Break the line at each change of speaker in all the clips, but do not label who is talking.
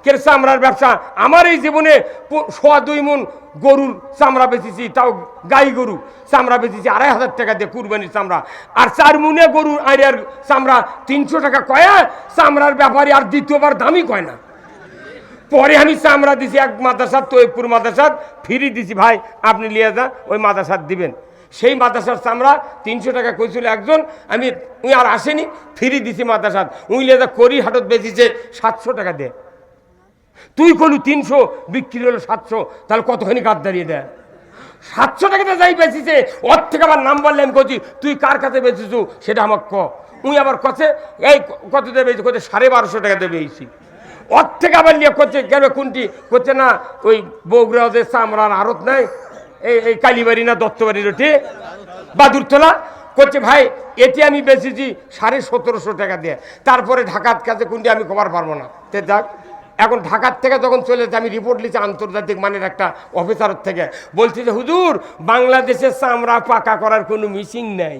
কে চামড়ার ব্যবসা। আমার এই জীবনে 2.25 মণ গরুর চামড়া বেচেছি, তাও গাই গরু চামড়া বেচেছি 2,500 টাকা দিয়ে কুরবানির চামড়া। আর 4 মণে গরুর আইরের চামড়া 300 টাকা কয়া চামড়ার ব্যাপারী আর দ্বিতীয়বার দামই কয় না। পরে আমি চামড়া দিছি এক মাদ্রাসার, তৈপুর মাদ্রাসার, ফ্রি দিছি, ভাই আপনি নিয়ে যা ওই মাদ্রাসার দিবেন। সেই মাদ্রাসার চামড়া 300 টাকা কইছিল একজন, আমি উই আর আসেনি, ফ্রি দিছি মাদ্রাসার। উই লিয়ে যা করি হাটত বেচিছে 700 টাকা দে। তুই কলু 300, বিক্রি হলো 700, তাহলে কতখানি কাজ দাঁড়িয়ে দেয়? 700 টাকাতে যাই বেচিছে, ওর থেকে আবার নাম বললে আমি কছি তুই কার কাছে বেচিছু সেটা আমার ক। উই আবার কছে এই কত দেবে বেচি, কছে 1250 টাকা দেবে এইছি। ওর থেকে আবার নিয়ে করছে কেন কোনটি করছে না ওই বগুড়া যে চামড়ার আড়ত নাই, এই কালীবাড়ি না দত্তবাড়ির ওটি বাদুরতলা, করছে ভাই এটি আমি বেচেছি 1750 টাকা দিয়ে। তারপরে ঢাকার কাছে কোনটি আমি কবার পারবো না। তে যাক, এখন ঢাকার থেকে যখন চলে যাচ্ছে, আমি রিপোর্ট লিখছি আন্তর্জাতিক মানের একটা অফিসারের থেকে, বলছি যে হুজুর বাংলাদেশের চামড়া পাকা করার কোনো মেশিন নেই।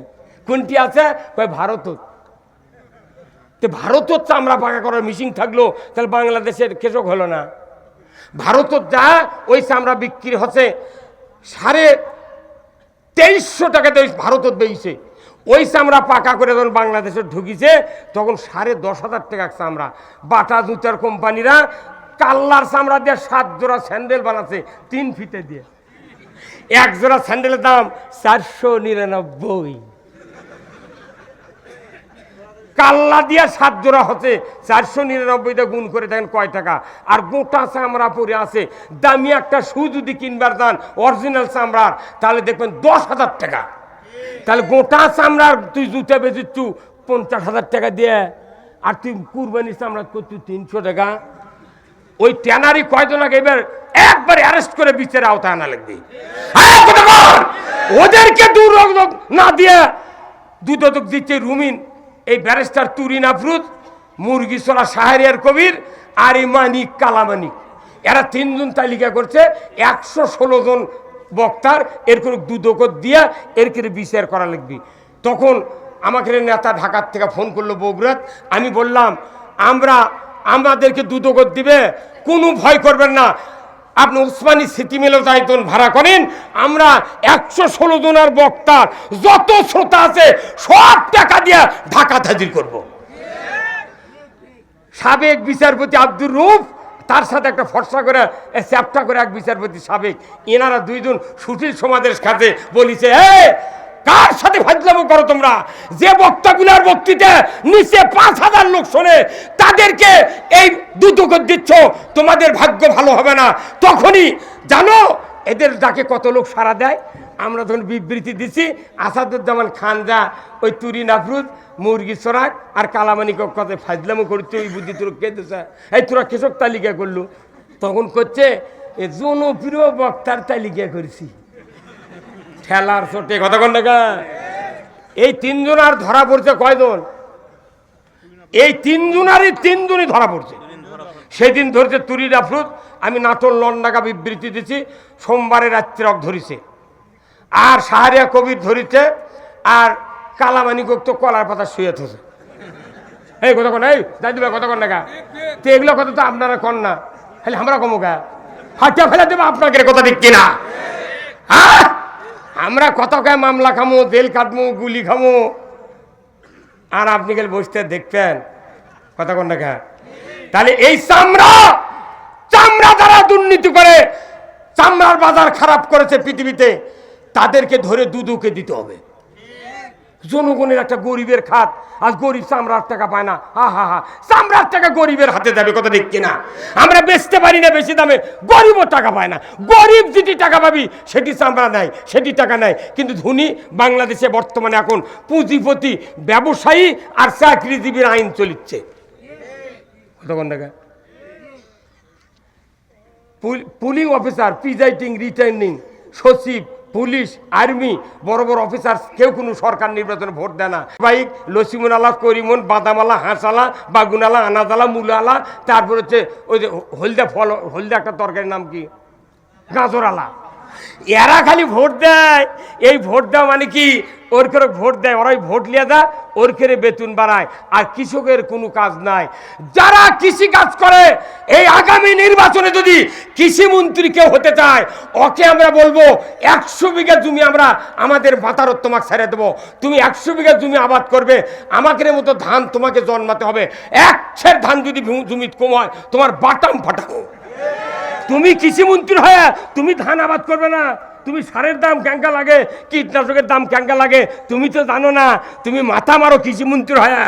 কোনটি আছে? কয় ভারতত। তো ভারতত চামড়া পাকা করার মেশিন থাকলো, তাহলে বাংলাদেশের কৃষক হলো না। ভারতত যা ওই চামড়া বিক্রি হচ্ছে 2350 টাকাতে ওই ভারতত বেইছে। ওই চামড়া পাকা করে যখন বাংলাদেশে ঢুকিছে তখন 10,500 টাকা চামড়া। বাটা জুতার কোম্পানিরা কাল্লার চামড়া দিয়ে 7 জোড়া স্যান্ডেল বানাচ্ছে 3 ফিতে দিয়ে। এক জোড়া স্যান্ডেলের দাম 499। কাল্লা দিয়া 7 জোড়া হচ্ছে 499 গুণ করে দেখেন কয় টাকা। আর গোটা চামড়া পরে আছে। দামি একটা শু যদি কিনবার যান অরিজিনাল চামড়ার, তাহলে দেখবেন 10,000 টাকা। তাহলে গোটা চামড়ার তুই জুতা বেচিচ্ছু 50,000 টাকা দিয়ে, আর তুই কুরবানির চামড়া করছু 300 টাকা। ওই ট্যানারি কয়জন আগে এবার একবার অ্যারেস্ট করে বিচারে আওতায় আনা লাগবে। ওদেরকে দূর না দিয়ে দুদক দিচ্ছে রুমিন, এই ব্যারিস্টার তুরিন আফরুজ, মুরগিছড়া শাহরিয়ার কবির, আর এই মানিক কালামানিক, এরা 3 জন তালিকা করছে 116 জন বক্তার। এর করে দুদক দিয়া এর করে বিচার করা লাগবে। তখন আমাকে নেতা ঢাকার থেকে ফোন করলো বগুড়াত। আমি বললাম আমাদেরকে দুদক দিবে, কোনো ভয় করবেন না, আপনি উসমানী সিটি মিলও যাইতন ভাড়া করেন, আমরা 116 জনের বক্তার যত শ্রোতা আছে সব টাকা দিয়ে ঢাকা হাজির করব। সাবেক বিচারপতি আব্দুর রউফ, তার সাথে একটা ফর্সা করে চ্যাপ্টা করে এক বিচারপতি সাবেক, এনারা 2 জন সুশীল সমাজের কাছে বলিছে, কার সাথে ফাজলামো করো তোমরা? যে বক্তাগুলার বক্তৃতা নিচে 5,000 লোক শোনে, তাদেরকে এই দুদক দিচ্ছ, তোমাদের ভাগ্য ভালো হবে না। তখনই জানো এদের ডাকে কত লোক সাড়া দেয়। আমরা তখন বিবৃতি দিচ্ছি, আসাদুজ্জামান খান যা ওই তুরিন আফরুজ, মুরগি চোরাক আর কালামানিক কত ফাজলামো করছে, ওই বুদ্ধি তোর কে দিছে, এই তোরা কৃষক তালিকা করলু। তখন করছে এ জনপ্রিয় বক্তার তালিকা করেছি। ঠেলার চোটে কথা কোন টাকা। এই 3 জন আর ধরা পড়ছে কয়জন? এই 3 জনারই 3 জনই ধরা পড়ছে। সেদিন ধরেছে তুরিন আফরুজ, আমি নাটোর লন্ডাকা বিবৃতি দিচ্ছি, সোমবারে রাত্রে ধরিছে। আর শাহরিয়া কবির ধরিছে, আর কালামানিক তো কলার পাতা শুয়ে থছে। এই কথা কোন, এই দাদু ভাই কথা কোন টাকা। তো এগুলো কথা তো আপনারা কন না, খালি আমরা কমুকা হাঁটিয়া ফেলে দেবো আপনাকে, কথা ঠিক কিনা? হ্যাঁ, আমরা কত কয় মামলা খামো, জেল কাটমো, গুলি খামো, আর আপনি গেলে বসতে দেখবেন কথা কোন টাকা। তাহলে এই চামড়া যারা দুর্নীতি করে, চামড়ার বাজার খারাপ করেছে পৃথিবীতে, তাদেরকে ধরে দুদকে দিতে হবে। জনগণের একটা গরিবের খাত, আজ গরিব চামড়ার টাকা পায় না, চামড়ার টাকা গরিবের হাতে যাবে, কথা ঠিক কিনা? আমরা বেচতে পারি না বেশি দামে, গরিবও টাকা পায় না। গরিব যেটি টাকা পাবি সেটি চামড়া নাই, সেটি টাকা নাই। কিন্তু ধনী বাংলাদেশে বর্তমানে এখন পুঁজিপতি, ব্যবসায়ী আর চাকরিজীবীর আইন চলিচ্ছে। পুলিং অফিসার, প্রিজাইডিং, রিটার্নিং, সচিব, পুলিশ, আর্মি, বড় বড় অফিসার কেউ কোনো সরকার নির্বাচনে ভোট দেয় না। বাইক লসিমন আলা, করিমন, বাদামালা, হাঁসালা, বাগুনালা, আনাদালা, মুলালা, তারপর হচ্ছে ওই যে হলদা ফল, হলদা একটা তরকারির নাম কি, গাজর আলা, এরা খালি ভোট দেয়। এই ভোট দেওয়া মানে কি ওর করে ভোট দেয়, ওরাই ভোট লিয়ে দেয়, ওর করে বেতন বাড়ায়, আর কৃষকের কোনো কাজ নাই। যারা কৃষি কাজ করে, এই আগামী নির্বাচনে যদি কৃষিমন্ত্রী কেউ হতে চায়, ওকে আমরা বলবো 100 বিঘা জমি আমরা আমাদের ভাতার তোমাকে ছেড়ে দেবো, তুমি 100 বিঘা জমি আবাদ করবে, আমাদের মতো ধান তোমাকে জন্মাতে হবে। 1 সের ধান যদি জমি কম হয়, তোমার বাটাম ফাটাবো। তুমি কৃষিমন্ত্রী হয়ে তুমি ধান আবাদ করবে না? তুমি সারের দাম ক্যাঙ্কা লাগে, কীটনাশকের দাম ক্যাঙ্কা লাগে, তুমি তো জানো না। তুমি মাথা মারো কৃষিমন্ত্রী হয়ে,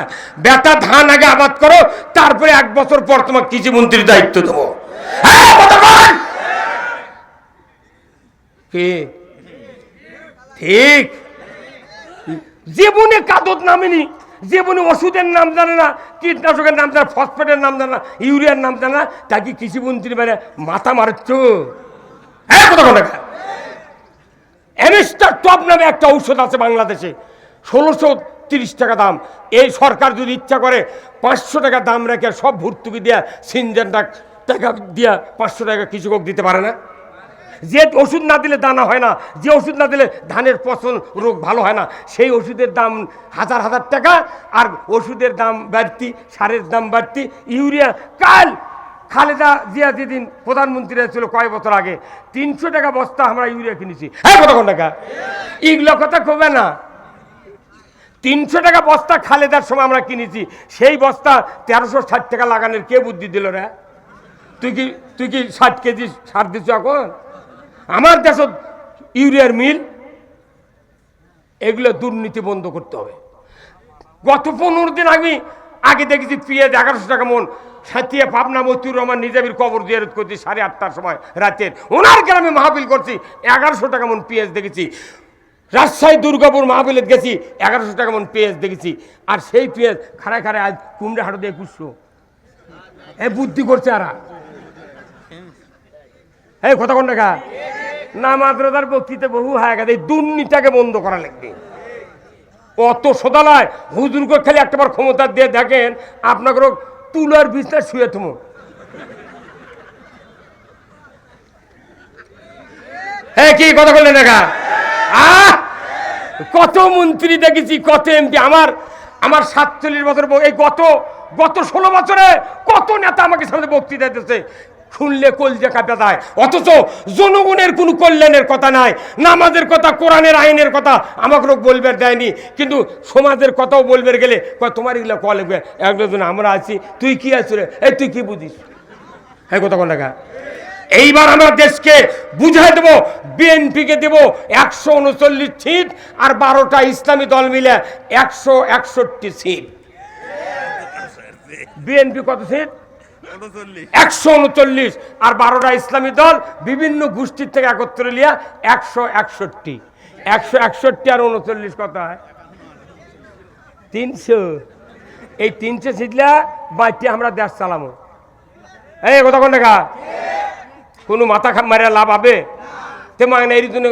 বেটা ধান আগে আবাদ করো, তারপরে 1 বছর পর তোমার কৃষিমন্ত্রীর দায়িত্ব দেবো। ঠিক, জীবনে কাদত নামেনি, জীবনে ওষুধের নাম জানে না, কীটনাশকের নাম জানে, ফসফেটের নাম জানে না, ইউরিয়ার নাম জানে না, তাকে কৃষিমন্ত্রী মানে মাথা মারছ। হ্যাঁ, কথা কথা। অ্যামিস্টার টপ নামে একটা ঔষধ আছে বাংলাদেশে, 1630 টাকা দাম। এই সরকার যদি ইচ্ছা করে 500 টাকা দাম রেখে সব ভর্তুকি দিয়া সিনজেনটা টাকা দিয়া 500 টাকা কৃষক দিতে পারে না? যে ওষুধ না দিলে দানা হয় না, যে ওষুধ না দিলে ধানের পচন রোগ ভালো হয় না, সেই ওষুধের দাম হাজার হাজার টাকা, আর ওষুধের দাম বাড়তি, সারের দাম বাড়তি, ইউরিয়া। কাল খালেদা জিয়া যেদিন প্রধানমন্ত্রী ছিল কয়েক বছর আগে, 300 টাকা বস্তা আমরা ইউরিয়া কিনেছি। হ্যাঁ, কত টাকা? এগুলো কথা কবে না। 300 টাকা বস্তা খালেদার সময় আমরা কিনেছি, সেই বস্তা 1360 টাকা লাগানোর কে বুদ্ধি দিল রে? তুই কি 60 কেজি সার দিচ্ছ এখন? আমার দেশত ইউরিয়ার মিল, এগুলো দুর্নীতি বন্ধ করতে হবে। গত 15 দিন আগে দেখেছি পেঁয়াজ 1100 টাকা মন। সাথিয়া পাবনা মতিউর রহমান নিজামীর কবর জিয়ারত করছি 8:30টার সময় রাতের, ওনার গ্রামে মাহফিল করছি, 1100 টাকা মন পেঁয়াজ দেখেছি। রাজশাহী দুর্গাপুর মাহফিলে গেছি, 1100 টাকা মন পেঁয়াজ দেখেছি। আর সেই পেঁয়াজ খাড়ায় খাড়ায় আজ কুমড়া হাটে দিয়ে 2100। এ বুদ্ধি করছে আরা। এই কথা কোন টাকা না, মাদ্রাসার বক্তৃতা বহু হয়ে গেছে। এই দুর্নীতিটাকে বন্ধ করা লাগবে। অত সদালায় হুজুরকে খালি একটাবার ক্ষমতা দিয়ে দেখেন, আপনাকে তুলার বিছনা শুয়ে থামো। হ্যাঁ, কি কথা বললেন দেখা? কত মন্ত্রী দেখেছি, কত এমপি। আমার 47 বছর, এই গত 16 বছরে কত নেতা আমাকে সামনে বক্তৃতা দিতেছে, শুনলে কলজে কাঁপে যায়। অথচ জনগণের কোনো কল্যাণের কথা নাই, নামাজের কথা, কোরআনের আইনের কথা আমাকে লোক বলবে দেয়নি, কিন্তু সমাজের কথাও বলবে গেলে তোমার এগুলো ক লাগবে। একজন আমরা আছি, তুই কি আছিস রে, এই তুই কি বুঝিস? হ্যাঁ, কথা কোন টাকা? এইবার আমরা দেশকে বুঝাই দেবো, বিএনপিকে দেব 139 সিট, আর 12টা ইসলামী দল মিলে 161 সিট। বিএনপি কত সিট? 139, আর 12টা ইসলামী দল বিভিন্ন গোষ্ঠীর থেকে একত্রে লিয়া 161। 161 আর 39 কত হয়? 300। এই 300 সিটলা বাড়িতে আমরা দেশ চালামো। এই কথা কোন টাকা? কোনো মাথা মারিয়া লাভ হবে? তেমন এই জন্য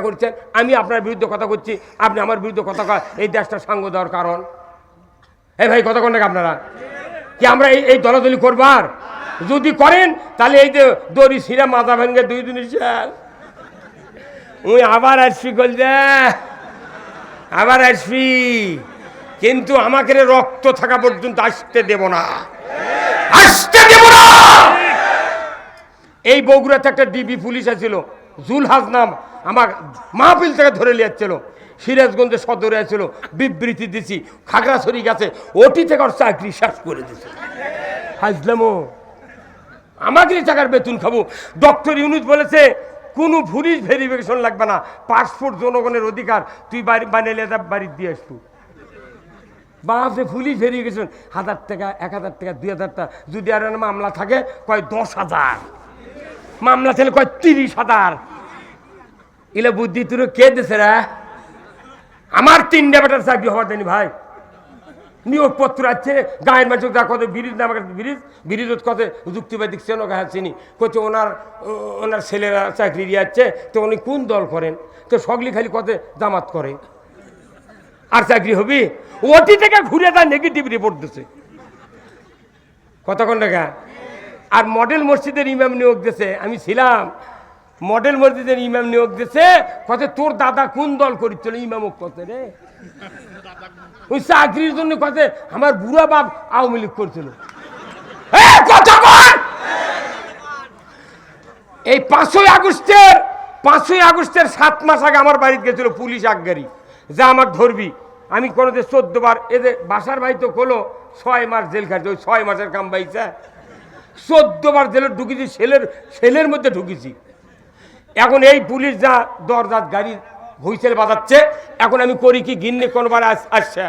করছেন, আমি আপনার বিরুদ্ধে কথা করছি, আপনি আমার বিরুদ্ধে কথা কয়, এই দেশটা সাঙ্গ দেওয়ার কারণ। এই ভাই, কথা কোন টাকা? আপনারা কি আমরা এই দলাদলি করবার? যদি করেন তাহলে এই যে দড়ি ছিঁড়া মাথা ভেঙে 2 দিন উই আবার আসবি, বলছে আবার আসবি, কিন্তু আমাকে রক্ত থাকা পর্যন্ত আসতে দেব না, আসতে দেব না। এই বগুড়াতে একটা ডিবি পুলিশ আছিল, জুলহাজ নাম, আমার মাহফিল থেকে ধরে নিয়ে যাচ্ছিল, সিরাজগঞ্জে সদরে আছিল, বিবৃতি দিছি, খাগড়াছড়ি গেছে, ওটি থেকে ওর চাকরি শেষ করে দিছে। হাজলামো, আমাকে টাকার বেতন খাবো। ডক্টর ইউনুস বলেছে কোনো পুলিশ ভেরিফিকেশন লাগবে না, পাসপোর্ট জনগণের অধিকার, তুই বাড়ি বানিয়ে বাড়ি দিয়ে আসবো। বাপরে, পুলিশ ভেরিফিকেশন 1000 টাকা, 1000 টাকা, 2000 টাকা। যদি আর মামলা থাকে কয় 10,000, মামলা ছেলে কয় 30,000। এলে বুদ্ধি তুই কে দিছে রে? আমার 3টা বেটার চাকরি হওয়ার দেয়নি ভাই। নিয়োগপত্র আছে, গায়ের মাঝে যা কত ব্রিজ না, আমাকে ব্রিজ কত যুক্তিবাদিক চেন চিনি, কত ওনার ছেলেরা চাকরি দিয়েছে, তো উনি কোন দল করেন? তো সগলি খালি কত জামাত করে, আর চাকরি হবি? ওটি থেকে ঘুরে তার নেগেটিভ রিপোর্ট দিচ্ছে। কতক্ষণ টাকা? আর মডেল মসজিদের ইমাম নিয়োগ দিয়েছে, আমি ছিলাম, মডেল মসজিদের ইমাম নিয়োগ দিছে, কত তোর দাদা কোন দল করেছিল ইমাম কত রে, ওই চাকরির জন্য কত আমার বুড়া বাপ আওয়ামী লীগ করছিল। এই 5ই আগস্টের 7 মাস আগে আমার বাড়িতে গেছিল পুলিশ আজ্ঞারি, যা আমার ধরবি। আমি কোনোদিন 14 বার এদের বাসার ভাই তো হলো 6 মাস জেল খাটছে, ওই 6 মাসের কাম পাইছে। 14 বার জেলে ঢুকেছি, সেলের মধ্যে ঢুকেছি। এখন এই পুলিশ যা দরজাত গাড়ি হুইসেল বাজাচ্ছে, এখন আমি করি কি গিন্নি কোনোবার আসছে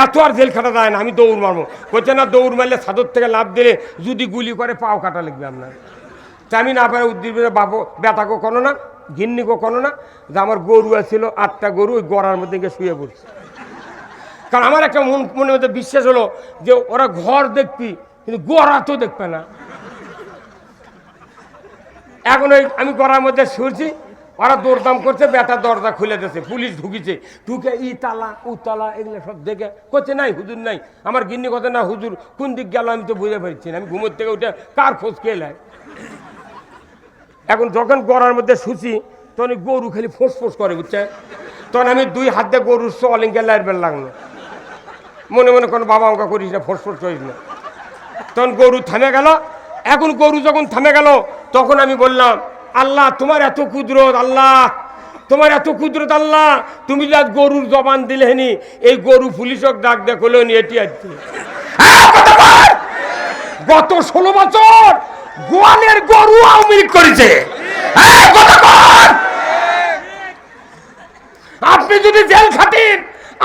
এত আর জেল খাটা যায় না, আমি দৌড় মারবো। বলছে না দৌড় মারলে ছাদর থেকে লাভ দিলে যদি গুলি করে পাও কাটা লাগবে আপনার। তা আমি না পারে উদ্দীপনা বাবু বেটাকে কোনো না, গিন্নিকে কোনো না, যে আমার গরু ছিল 8টা গরু, ওই গড়ার মধ্যে গিয়ে শুয়ে পড়ছে। কারণ আমার একটা মনের মধ্যে বিশ্বাস হলো যে ওরা ঘর দেখবি কিন্তু গড়া তো দেখবে না। এখন ওই আমি গড়ার মধ্যে শুয়েছি, ওরা দৌড়দাম করছে, বেটা দরজা খুলে দিয়েছে, পুলিশ ঢুকিছে, ঢুকে ই তালা ও তালা এগুলো সব দেখে করছে নাই হুজুর নাই। আমার গিন্নি কথা না হুজুর কোন দিক গেল আমি তো বুঝে পারছি না, আমি ঘুমোর থেকে উঠে কার খোঁজ খেয়ে। এখন যখন গড়ার মধ্যে শুছি তখন গরু খালি ফোঁস ফোঁস করে, বুঝছে। তখন আমি 2 হাত দিয়ে গরুর সলিঙ্গে লাইবেল লাগলো, মনে মনে কোনো বাবা অঙ্কা করিস না, ফোঁস ফোঁস করিস না। তখন গরু থামে গেল। এখন গরু যখন থামে গেল তখন আমি বললাম, আল্লাহ তোমার এত কুদরত, আল্লাহ তোমার এত কুদরত, আল্লাহ তুমি যা গরুর জবান দিলেনি, এই গরু পুলিশক ডাক দেখলো নি এটি আসছে। গত 16 বছর গোয়ালের গরু আওয়ামী লীগ করেছে। আপনি যদি জেল খাটেন,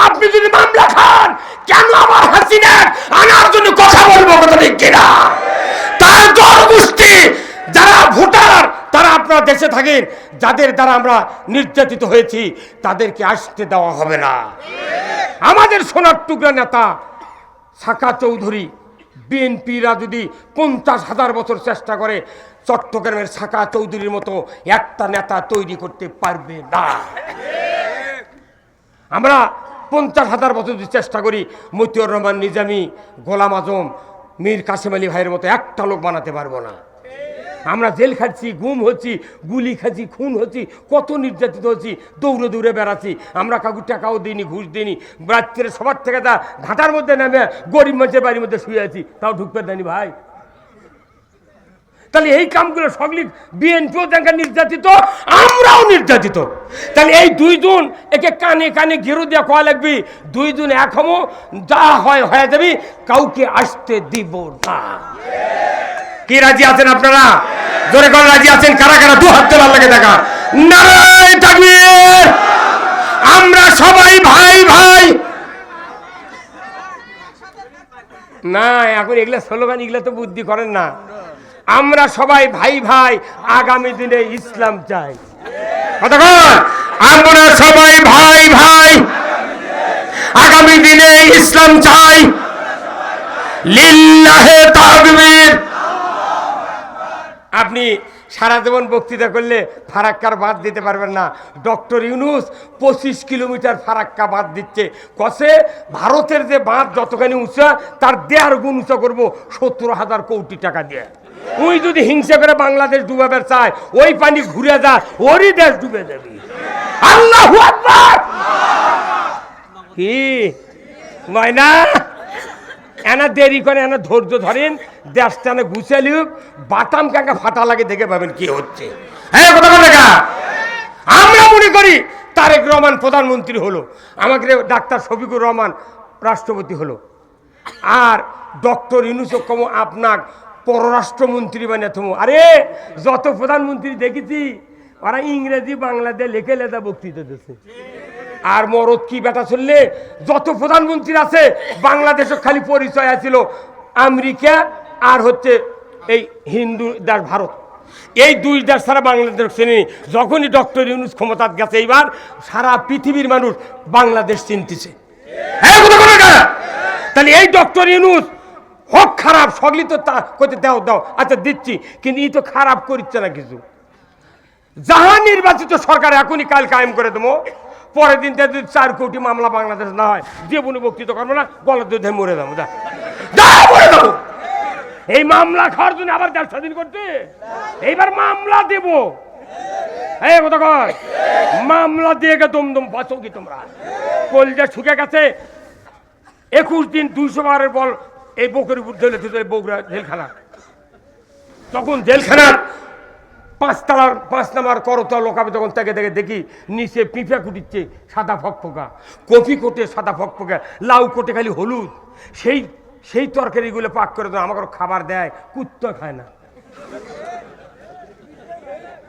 আপনি যদি মামলা খান, কেন আমার হাসিনা আনার জন্য কথা বলবো কথা ঠিক কিনা? তার জনগোষ্ঠী যারা ভোটার তারা আপনারা দেশে থাকেন, যাদের দ্বারা আমরা নির্যাতিত হয়েছি তাদেরকে আসতে দেওয়া হবে না। আমাদের সোনার টুকরা নেতা সাকা চৌধুরী, বিএনপিরা যদি 50,000 বছর চেষ্টা করে, চট্টগ্রামের সাকা চৌধুরীর মতো একটা নেতা তৈরি করতে পারবে না। আমরা 50,000 বছর যদি চেষ্টা করি, মতিউর রহমান নিজামী, গোলাম আজম, মীর কাসেম আলী ভাইয়ের মতো একটা লোক বানাতে পারবো না। আমরা জেল খাচ্ছি, গুম হচ্ছি, গুলি খাচ্ছি, খুন হচ্ছি, কত নির্যাতিত হচ্ছি, দৌড়ে দৌড়ে বেড়াচ্ছি। আমরা কাউকে টাকাও দিইনি, ঘুষ দিইনি, রাত্রে সবার থেকে তা ঘাটার মধ্যে নেমে গরিব মানুষের বাড়ির মধ্যে শুয়ে আছি, তাও ঢুকতে দেয়নি ভাই। তাহলে এই কামগুলো সগলি বিএনপিও দেখা নির্যাতিত, আমরাও নির্যাতিত। তাহলে এই 2 জন একে কানে কানে ঘেরো দিয়ে কয়া লাগবি, 2 জন এক হমো, যা হয় হয়ে যাবি, কাউকে আসতে দিব না। কি রাজি আছেন আপনারা? জোরে করে রাজি আছেন? কারা কারা 2 হাত তোলার লাগে দেখা। নারায়ে তাকবীর। আমরা সবাই ভাই ভাই না, এখন এগুলা স্লোগান এগুলা তো বুদ্ধি করেন না। আমরা সবাই ভাই ভাই, আগামী দিনে ইসলাম চাই। আমরা সবাই ভাই ভাই, আগামী দিনে ইসলাম চাই। লিল্লাহে তাকবীর। আপনি সারা জীবন বক্তৃতা করলে ফারাক্কার বাদ দিতে পারবেন না। ডক্টর ইউনূস 25 কিলোমিটার ফারাক্কা বাদ দিচ্ছে, কষে ভারতের যে বাঁধ যতখানি উঁচা তার 1.5 গুণ উঁচা করবো 70,000 কোটি টাকা দিয়ে। ওই যদি হিংসা করে বাংলাদেশ ডুবাবার চায়, ওই পানি ঘুরে যা, ওরই দেশ ডুবে যাবে। আল্লাহু আকবার। কি ময়না এনা দেরি করে, এনা ধৈর্য ধরেন, দেশটা না গুছালিউক, বাটাম কাকা ফাটা লাগে দেখে পাবেন কি হচ্ছে। হ্যাঁ কথা বলে না। আমরা মনে করি তারেক রহমান প্রধানমন্ত্রী হলো, আমাকে ডাক্তার শফিকুর রহমান রাষ্ট্রপতি হলো, আর ডক্টর ইউনূস কম আপনার পররাষ্ট্রমন্ত্রী বানিয়ে থমো। আরে যত প্রধানমন্ত্রী দেখেছি ওরা ইংরেজি বাংলাতে লেখে লেখা বক্তৃতা দিচ্ছে। আর মরদ কি বেটা চললে যত প্রধানমন্ত্রী আছে বাংলাদেশে খালি পরিচয় আছিল আমেরিকা আর হচ্ছে এই হিন্দু দেশ ভারত, এই 2 দেশ ছাড়া বাংলাদেশ চিনি। যখনই ডক্টর ইউনূস ক্ষমতাত গেছে এইবার সারা পৃথিবীর মানুষ বাংলাদেশ চিনতেছে। তাহলে এই ডক্টর ইউনূস হোক খারাপ, সগলি তো করতে দাও দাও, আচ্ছা দিচ্ছি, কিন্তু ই তো খারাপ করছে না কিছু। যাহা নির্বাচিত সরকার এখনই কাল কায়েম করে দেবো, পরের দিন যদি 4 কোটি মামলা বাংলাদেশ না হয়, জীবনে বক্তৃতা করবো না, গলার দুধে মরে যাবো। মরে যাবো। এই মামলা খাওয়ার জন্য আবার দেশ স্বাধীন করতে এইবার মামলা দেব, এই কথা কয় মামলা দিয়ে গে দমদম বাঁচো কি তোমরা? কলজা শুকে গেছে 21 দিন 200 বারের বল এই বকের উপর ঢেলে দিতে বগুড়া জেলখানা। তখন জেলখানার 5 নাম্বার করতল লোকাবে তখন থেকে থেকে দেখি নিচে পিঁপা কুটিচ্ছে সাদা ফকফকা, কফি কোটে সাদা ফকফকা, লাউ কোটে খালি হলুদ। সেই তরকারিগুলো পাক করে দেয়, আমাকে খাবার দেয়, কুত্তা খায় না।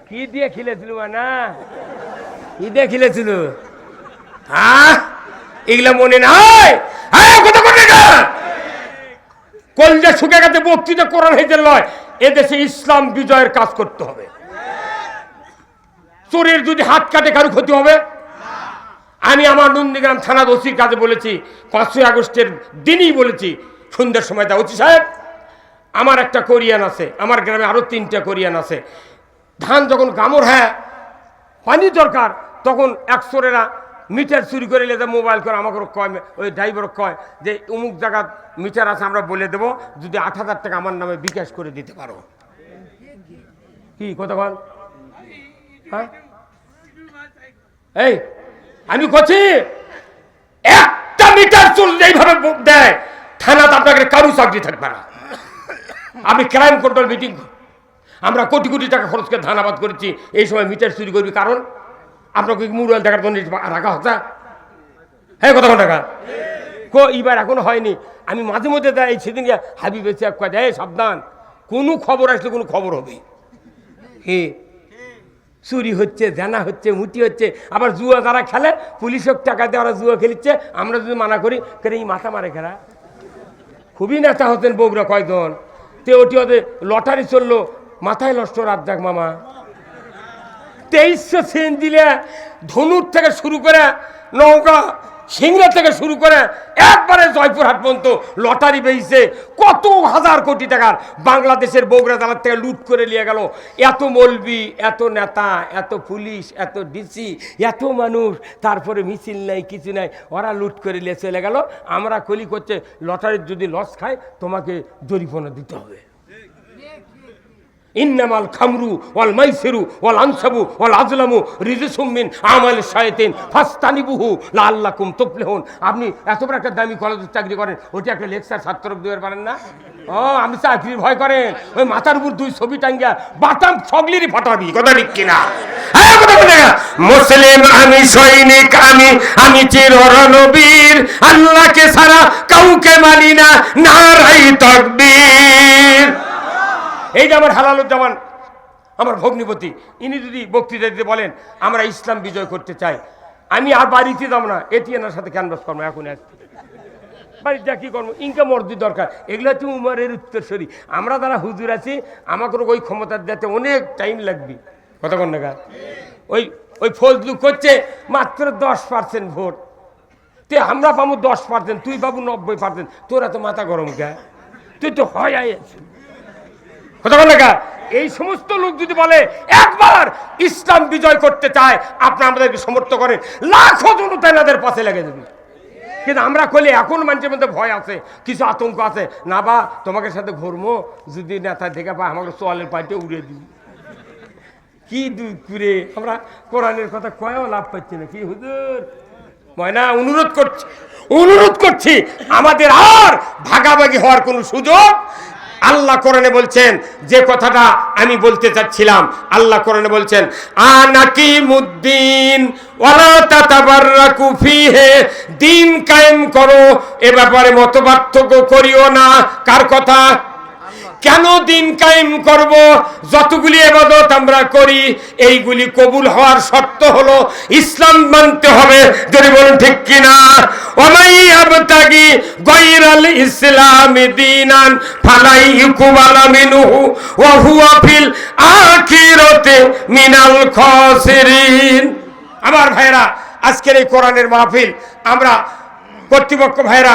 কি দিয়ে খিলেছিল না? কি দিয়ে খিলেছিল? হ্যাঁ, এগুলা মনে নাই? কলজা শুকে গেছে, বক্তৃতা কোরআন হয়েছে লয়। এদেশে ইসলাম বিজয়ের কাজ করতে হবে। চোরের যদি হাত কাটে কারো ক্ষতি হবে? আমি আমার নন্দীগ্রাম থানার ওসির কাছে বলেছি, 5ই আগস্টের দিনই বলেছি, সন্ধ্যার সময় দা ওসি সাহেব, আমার একটা কোরিয়ান আছে, আমার গ্রামে আরো 3টা কোরিয়ান আছে। ধান যখন গামর হ্যাঁ পানি দরকার, তখন এক চোরেরা মিটার চুরি করে নিয়ে মোবাইল করে আমাকে কয়, ওই ড্রাইভার কয় যে অমুক জায়গা মিটার আছে, আমরা বলে দেবো, যদি 8,000 টাকা আমার নামে বিকাশ করে দিতে পারো। কি কথা বল? হ্যাঁ, এই আমি করছি, একটা মিটার চুল যেইভাবে দেয় থানাতে আপনাকে কারু চাকরি থাকবে না। আপনি ক্রাইম কন্ট্রোল মিটিং, আমরা কোটি কোটি টাকা খরচ করে ধান আবাদ করেছি, এই সময় মিটার চুরি করবি? কারণ আপনাকে মুরাল দেখার জন্য রাখা হচ্ছে। হ্যাঁ, কথা টাকা এবার এখনো হয়নি। আমি মাঝে মধ্যে দেয়, সেদিন হাবিব এসে কয় দেয়, সাবধান, কোনো খবর আসলে কোনো খবর হবে। হে, চুরি হচ্ছে, জানা হচ্ছে, মুটি হচ্ছে, আবার জুয়া যারা খেলে পুলিশের টাকা দিয়ে ওরা জুয়া খেলিচ্ছে, আমরা যদি মানা করি কেন এই মাথা মারে খেলা। খুবই নেতা হতেন বগুড়া কয়জন, তে ওটি ওদের লটারি চললো, মাথায় নষ্ট রাজ্জাক মামা। 2300 সেন দিলে ধনুর থেকে শুরু করে নৌকা সিংড়া থেকে শুরু করে একবারে জয়পুরহাট পর্যন্ত লটারি বেরিয়েছে। কত হাজার কোটি টাকার বাংলাদেশের বগুড়া জেলার থেকে লুট করে নিয়ে গেল। এত মৌলবি, এত নেতা, এত পুলিশ, এত ডিসি, এত মানুষ, তারপরে মিছিল নাই, কিছু নাই, ওরা লুট করে নিয়ে চলে গেল। আমরা কলি করছে, লটারির যদি লস খায় তোমাকে জরিমানা দিতে হবে। ইন্নামাল খামরু ওয়াল মাইসিরু ওয়াল আনসাবু ওয়াল আজলামু রিজসুম মিন আমাল শায়াতিন ফাস্তানিবুহু লাআল্লাকুম তুফলিহুন। আপনি এত বড় একটা দামি কলেজে চাকরি করেন, ওটা একটা লেকচার ছাত্রকে দিতে পারেন না? ও, আমি চাকরির ভয় করেন? ওই মাথার উপর 2 ছবি টাঙ্গিয়া বাটাম ছগলিরই ফাটাবি। কথা ঠিক কিনা? হ্যাঁ, কথা বলে মুসলিম আমি, সৈনিক আমি, আমি চিররণবীর, আল্লাহকে ছাড়া কাউকে মানি না, নারায়ে তাকবীর। এই যে আমার হালালুজ্জামান, আমার ভগ্নিপতি, ইনি যদি বক্তৃতা দিতে বলেন আমরা ইসলাম বিজয় করতে চাই, আমি আর বাড়িতে যাব না, এটিএনের সাথে ক্যানভাস করবো। এখন বাড়িতে কি করবো? ইনকাম মর্দি দরকার। এগুলো হচ্ছে উমরের উত্তরসূরি। আমরা যারা হুজুর আছি, আমাকে ওই ক্ষমতা দিতে অনেক টাইম লাগবে। কথা কোন টাকা? ওই ফজলু করছে মাত্র 10% ভোট, তে আমরা পাবো 10%, তুই পাবো 90%। তোরা তো মাথা গরম কে? তুই তো হয় আছি। কথা বল না? এই সমস্ত লোক যদি বলে একবার ইসলাম বিজয় করতে চায়, আপনি আমাদেরকে সমর্থন করেন, লাখো জনতা এনাদের পাশে লেগে যাবে। কিন্তু আমরা কইলে এখন মানুষের মধ্যে ভয় আছে, কিছু আতঙ্ক আছে, না বা তোমাকে সাথে ঘুরবো, যদি নেতা দেখে পায় আমাকে সোয়ালের পাইতে উড়িয়ে দিবি। কি করে আমরা কোরআনের কথা কয়েও লাভ পাচ্ছি না। কি হুজুর ময়না, অনুরোধ করছি, আমাদের আর ভাগাভাগি হওয়ার কোনো সুযোগ। আল্লাহ কোরআনে বলছেন যে কথাটা আমি বলতে চাচ্ছিলাম, আল্লাহ কোরআনে বলছেন আনাকিমুদ্দিন ওয়ালা তাতাবাররাকু ফিহি, দিন কায়েম করো, এ ব্যাপারে মতপার্থক্য করিও না। কার কথা? কেন দিন কায়েম করব? যতগুলি ইবাদত আমরা করি, এইগুলি কবুল হওয়ার শর্ত হলো ইসলাম মানতে হবে। যদি বলেন ঠিক কিনা? ওয়ামাই ইয়াবতাগি গায়রাল ইসলামি দীনান ফালা ইউকবালা মিনহু ওয়া হুয়া ফিল আখিরাতি মিনাল খাসিরিন। আমার ভাইরা, আজকের এই কোরআনের মাহফিল, আমরা কর্তৃপক্ষ ভাইরা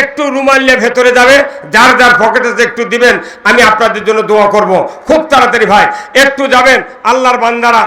একটু রুমালিয়া ভেতরে যাবে, যার যার পকেটে একটু দিবেন, আমি আপনাদের জন্য দোয়া করব। খুব তাড়াতাড়ি ভাই একটু যাবেন, আল্লাহর বান্দারা।